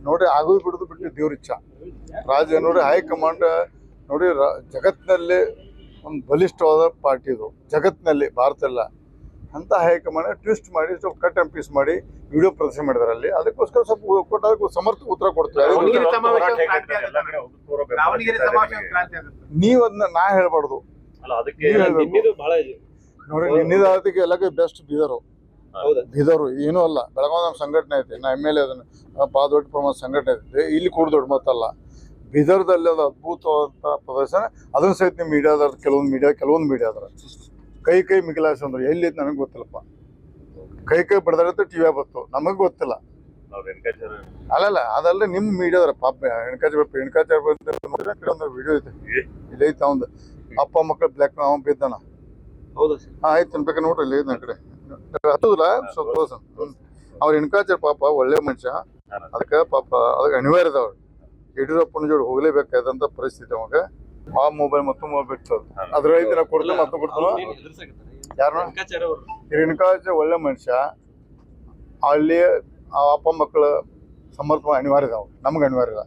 ನೋಡ್ರಿ ಆಗೋದು ಬಿಡೋದು ಬಿಟ್ಟು ದೇವ್ರ ಇಚ್ಛಾ. ರಾಜ್ಯ ನೋಡಿ ಹೈಕಮಾಂಡ್ ನೋಡಿ ಜಗತ್ತಿನಲ್ಲಿ ಒಂದು ಬಲಿಷ್ಠವಾದ ಪಾರ್ಟಿ ಇದು, ಜಗತ್ತಿನಲ್ಲಿ, ಭಾರತ ಎಲ್ಲ. ಅಂತ ಹೈಕಮಾಂಡ್ ಟ್ವಿಸ್ಟ್ ಮಾಡಿ ಸ್ವಲ್ಪ ಕಟ್ ಅಂಡ್ ಪೀಸ್ ಮಾಡಿ ವಿಡಿಯೋ ಪ್ರದರ್ಶನ ಮಾಡಿದಾರೆ ಅಲ್ಲಿ. ಅದಕ್ಕೋಸ್ಕರ ಸ್ವಲ್ಪ ಕೊಟ್ಟಾಗ ಸಮರ್ಥ ಉತ್ತರ ಕೊಡ್ತೀವಿ. ನೀವು ಅದನ್ನ ನಾ ಹೇಳ್ಬಾರ್ದು, ನೋಡಿ ನಿನ್ನಿದಕ್ಕೆ ಎಲ್ಲಕ್ಕೆ ಬೆಸ್ಟ್ ಬೀದರು ಏನೂ ಅಲ್ಲ. ಬೆಳಗಾವಿ ನಮ್ಮ ಸಂಘಟನೆ ಐತಿ, ನಾ MLA ಅದನ್ನ ಭಾಳ ದೊಡ್ಡ ಪ್ರಮಾಣದ ಸಂಘಟನೆ ಐತಿ. ಇಲ್ಲಿ ಕೂಡ ದೊಡ್ಡ ಮತ್ತಲ್ಲ, ಬೀದರ್ದಲ್ಲಿ ಅದು ಅದ್ಭುತವಾದಂಥ ಪ್ರದರ್ಶನ. ಅದನ್ನ ಸಹಿತ ನಿಮ್ಮ ಮೀಡಿಯಾದ ಕೆಲವೊಂದು ಮೀಡಿಯಾದ್ರ ಕೈ ಮಿಗಿಲಾಸ ಅಂದ್ರೆ ಎಲ್ಲಿ ನನಗೆ ಗೊತ್ತಿಲ್ಲಪ್ಪ. ಕೈ ಬಡ್ದಾಡತ್ತೆ ಟಿವಿ ಬತ್ತು, ನಮಗೆ ಗೊತ್ತಿಲ್ಲ. ಅಲ್ಲಲ್ಲ ಅದಲ್ಲ ನಿಮ್ಮ ಮೀಡಿಯಾದ್ರ ಪಾಪ ಹೆಣ್ಕಾಚಾರ ಒಂದು ವಿಡಿಯೋ ಐತೆ, ಇಲ್ಲಿ ಐತೆ. ಅವಂದು ಅಪ್ಪ ಮಕ್ಕಳು ಬ್ಲ್ಯಾಕ್ ಅವ ಬಿದ್ದಾನ. ಆಯ್ತು ಅನ್ಬೇಕು ನೋಡ್ರಿ, ಇಲ್ಲಿ ಐತೆ ಕಡೆ ಹತ್ತದಿಲ್ಲ ಸ್ವಲ್ಪ. ಅವ್ರ ಹೆಣ್ಕಾಚಾರ ಪಾಪ ಒಳ್ಳೆ ಮನುಷ್ಯ, ಅದಕ್ಕೆ ಪಾಪ ಅದಕ್ಕೆ ಅನಿವಾರ್ಯ ಅದಾವ. ಯಡಿಯೂರಪ್ಪನ ಜೋಡಿ ಹೋಗ್ಲೇಬೇಕಾದಂತ ಪರಿಸ್ಥಿತಿ ಅವಾಗ. ಆ ಮೊಬೈಲ್ ಮತ್ತು ಮೊಬೈಲ್ ಅದ್ರ ಐತಿ, ನಾ ಕೊಡ್ತೇನೆ ಮತ್ತೆ ಕೊಡ್ತಾನ. ಯಾರು ರೇಣುಕಾಚಾರ್ಯ ಒಳ್ಳೆ ಮನುಷ್ಯ, ಅಲ್ಲಿ ಆ ಅಪ್ಪ ಮಕ್ಕಳ ಸಮರ್ಪಣೆ ಅನಿವಾರ್ಯ ಇದಾವ, ನಮ್ಗೆ ಅನಿವಾರ್ಯ ಇಲ್ಲ.